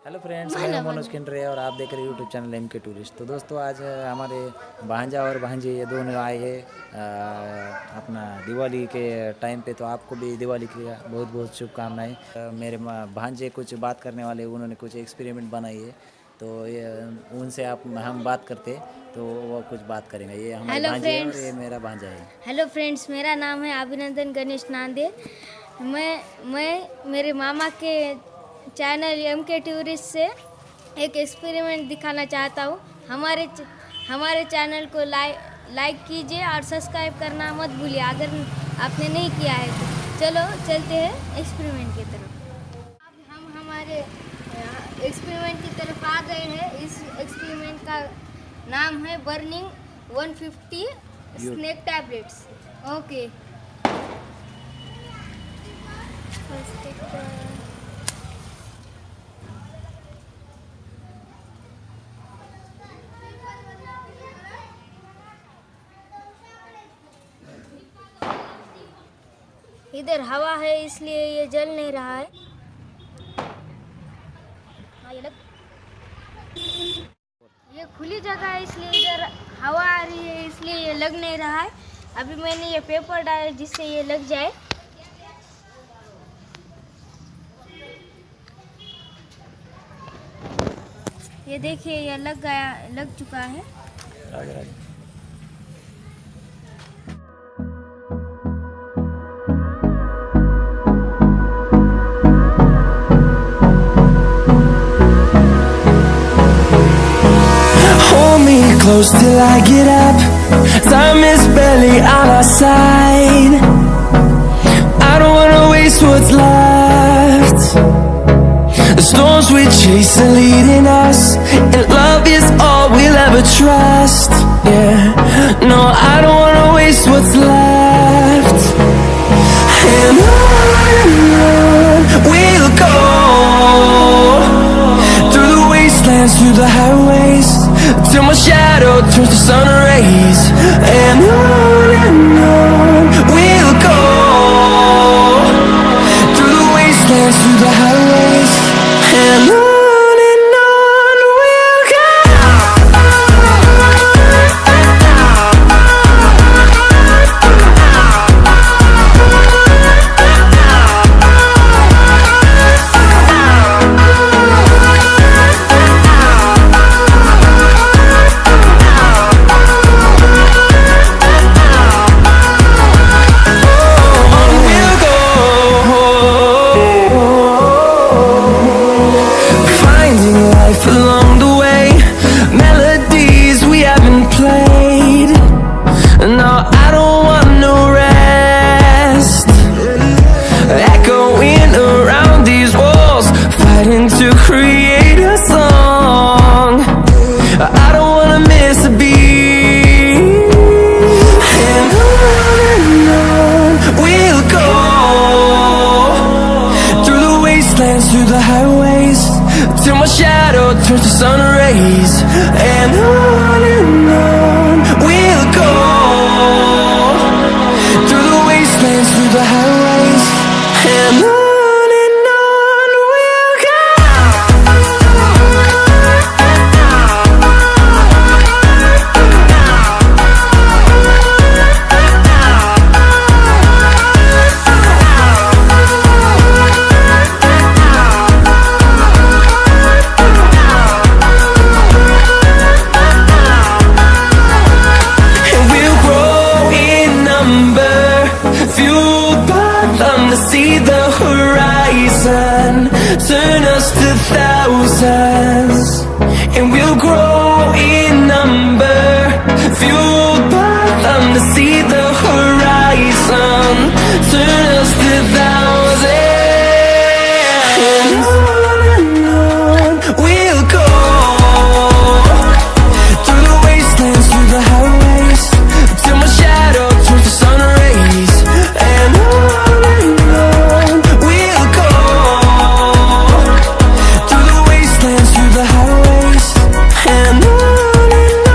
Hello friends, मैं मनोज किंडरे और आप देख रहे हैं यूट्यूब चैनल एमके टूरिस्ट। तो दोस्तों, आज हमारे भांजा और भांजी ये दोनों आए हैं अपना दिवाली के टाइम पे। तो आपको भी दिवाली की बहुत बहुत शुभकामनाएं। मेरे भांजे कुछ बात करने वाले, उन्होंने कुछ एक्सपेरिमेंट बनाई है, तो ये उनसे हम बात करते तो वो कुछ बात करेंगे। ये हमारे भांजे है और ये मेरा भांजा है। हेलो फ्रेंड्स, मेरा नाम है अभिनंदन गणेश नांदे। मैं मेरे मामा के चैनल एमके टूरिस्ट से एक एक्सपेरिमेंट दिखाना चाहता हूँ। हमारे चैनल को लाइक कीजिए और सब्सक्राइब करना मत भूलिए अगर आपने नहीं किया है तो। चलो चलते हैं एक्सपेरिमेंट की तरफ। अब हम हमारे एक्सपेरिमेंट की तरफ आ गए हैं। इस एक्सपेरिमेंट का नाम है बर्निंग 150 स्नेक टैबलेट्स। ओके, इधर हवा है इसलिए ये जल नहीं रहा है। ये खुली जगह है इसलिए इधर हवा आ रही है, इसलिए ये लग नहीं रहा है। अभी मैंने ये पेपर डाला जिससे ये लग जाए। ये देखिए, ये लग चुका है। Close till I get up. Time is barely on our side. I don't wanna waste what's left. The storms we chase are leading us, and love is all we'll ever trust. Yeah, no, I don't wanna waste what's left. And on we'll go, through the wastelands, through the highways, till my shadow turns to sun rays. And on we'll go, through the wastelands, through the highways. And on we'll go. Along the way, melodies we haven't played. No, I don't want no rest. Echoing around these walls, fighting to create a song. I don't wanna miss a beat. And on we'll go, through the wastelands, through the highways, till my shadow turns to sun rays. And on we'll go, through the wastelands, through the highways. And on we'll go. See the horizon turn us to thousands, and we'll grow in number, fueled by them to see the horizon turn us to thousands. And on we'll go, through the wastelands, through the highways, till my shadow turns to sun rays. And we'll go, through the wastelands, through the highways. And on we'll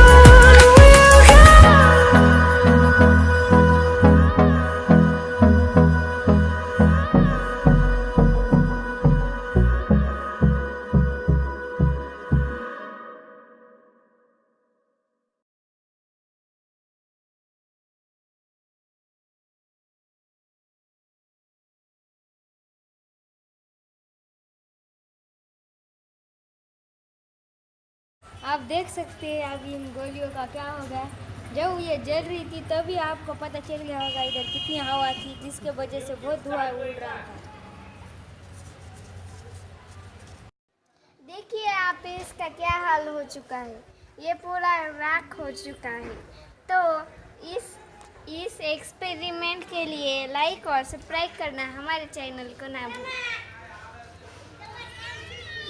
go. आप देख सकते हैं अभी इन गोलियों का क्या होगा। जब ये जल रही थी तभी आपको पता चल गया होगा इधर कितनी हवा थी, जिसके वजह से बहुत धुआं उड़ रहा था। देखिए आप इसका क्या हाल हो चुका है, ये पूरा राख हो चुका है। तो इस एक्सपेरिमेंट के लिए लाइक और सब्सक्राइब करना हमारे चैनल को ना भूलें।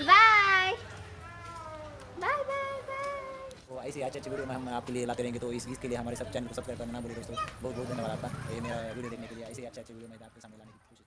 Bye bye bye bye. तो ऐसी अच्छी अच्छी वीडियो में हम आपके लिए लाते रहेंगे, तो इसके लिए हमारे सब चैनल को सब्सक्राइब करना ना भूलिए दोस्तों। बहुत बहुत धन्यवाद आपका ये मेरा वीडियो देखने के लिए। ऐसे अच्छे अच्छे वीडियो में आपके सामने लाने की कोशिश